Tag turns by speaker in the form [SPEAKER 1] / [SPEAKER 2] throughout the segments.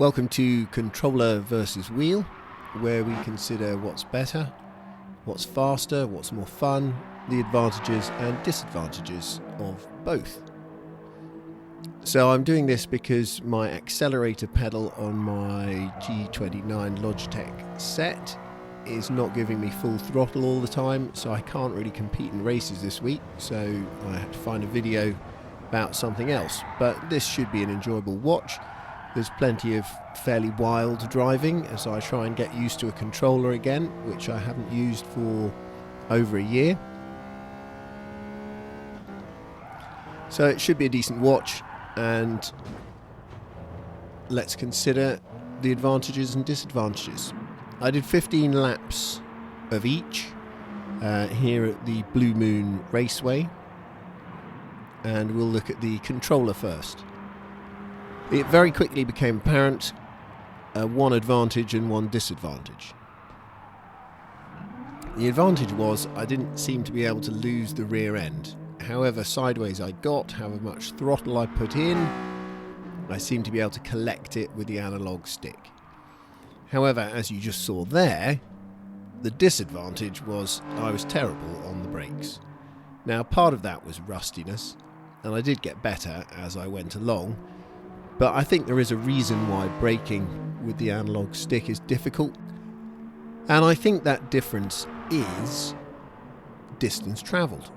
[SPEAKER 1] Welcome to Controller versus Wheel, where we consider what's better, what's faster, what's more fun, the advantages and disadvantages of both. So I'm doing this because my accelerator pedal on my G29 Logitech set is not giving me full throttle all the time, so I can't really compete in races this week, so I had to find a video about something else. But this should be an enjoyable watch. There's plenty of fairly wild driving as I try and get used to a controller again, which I haven't used for over a year. So it should be a decent watch, and let's consider the advantages and disadvantages. I did 15 laps of each here at the Blue Moon Raceway, and we'll look at the controller first. It very quickly became apparent one advantage and one disadvantage. The advantage was I didn't seem to be able to lose the rear end. However sideways I got, however much throttle I put in, I seemed to be able to collect it with the analog stick. However, as you just saw there, the disadvantage was I was terrible on the brakes. Now, part of that was rustiness, and I did get better as I went along, but I think there is a reason why braking with the analog stick is difficult, and I think that difference is distance travelled.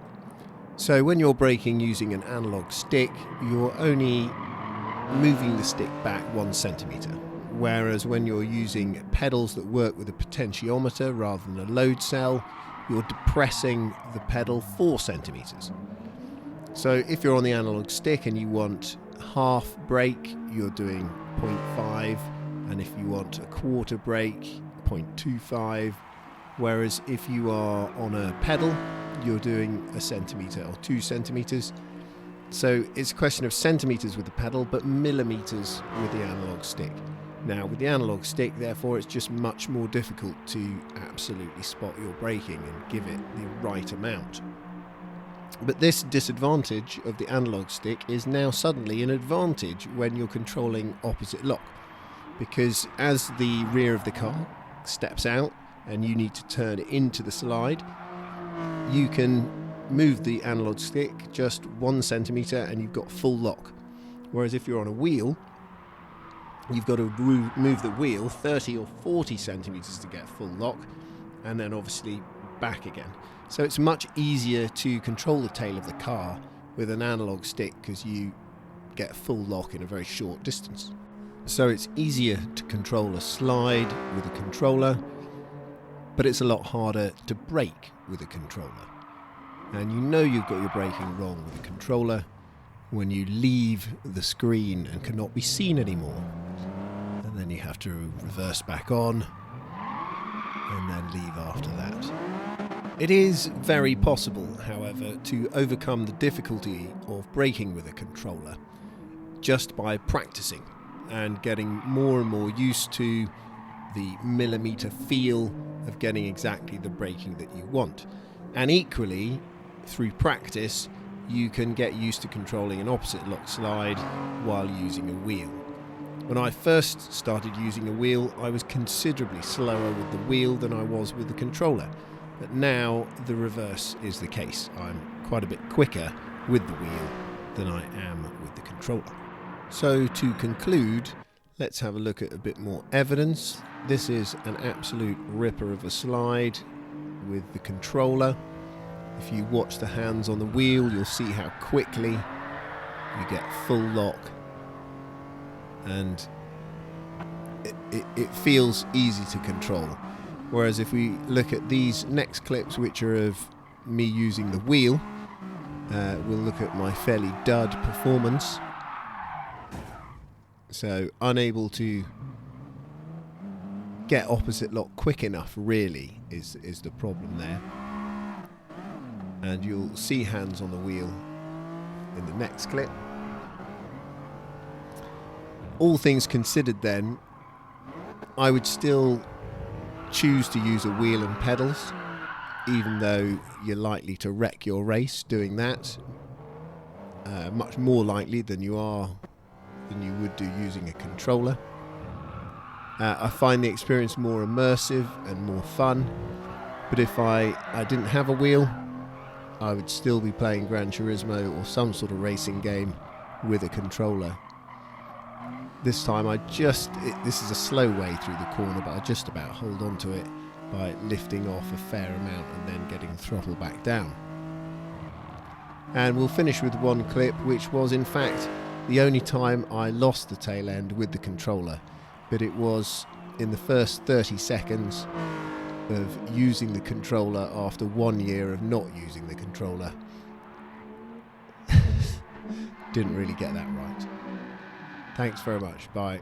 [SPEAKER 1] So when you're braking using an analog stick, you're only moving the stick back 1 centimetre. Whereas when you're using pedals that work with a potentiometer rather than a load cell, you're depressing the pedal 4 centimetres. So if you're on the analog stick and you want half brake, you're doing 0.5, and if you want a quarter brake, 0.25. Whereas if you are on a pedal, you're doing 1 centimetre or 2 centimetres. So it's a question of centimetres with the pedal, but millimetres with the analog stick. Now, with the analog stick, therefore, it's just much more difficult to absolutely spot your braking and give it the right amount. But this disadvantage of the analog stick is now suddenly an advantage when you're controlling opposite lock. Because as the rear of the car steps out and you need to turn it into the slide, you can move the analog stick just 1 centimetre and you've got full lock. Whereas if you're on a wheel, you've got to move the wheel 30 or 40 centimetres to get full lock, and then obviously back again. So it's much easier to control the tail of the car with an analog stick because you get full lock in a very short distance. So it's easier to control a slide with a controller, but it's a lot harder to brake with a controller. And you know you've got your braking wrong with a controller when you leave the screen and cannot be seen anymore. And then you have to reverse back on and then leave after that. It is very possible, however, to overcome the difficulty of braking with a controller just by practicing and getting more and more used to the millimetre feel of getting exactly the braking that you want. And equally, through practice, you can get used to controlling an opposite lock slide while using a wheel. When I first started using a wheel, I was considerably slower with the wheel than I was with the controller. But now the reverse is the case. I'm quite a bit quicker with the wheel than I am with the controller. So to conclude, let's have a look at a bit more evidence. This is an absolute ripper of a slide with the controller. If you watch the hands on the wheel, you'll see how quickly you get full lock, and it feels easy to control. Whereas if we look at these next clips, which are of me using the wheel, we'll look at my fairly dud performance. So unable to get opposite lock quick enough really is the problem there. And you'll see hands on the wheel in the next clip. All things considered then, I would still choose to use a wheel and pedals, even though you're likely to wreck your race doing that, much more likely than you would do using a controller. I find the experience more immersive and more fun. But if I didn't have a wheel, I would still be playing Gran Turismo or some sort of racing game with a controller. This time this is a slow way through the corner, but I just about hold on to it by lifting off a fair amount and then getting throttle back down. And we'll finish with one clip, which was in fact the only time I lost the tail end with the controller, but it was in the first 30 seconds of using the controller after 1 year of not using the controller. Didn't really get that right. Thanks very much. Bye.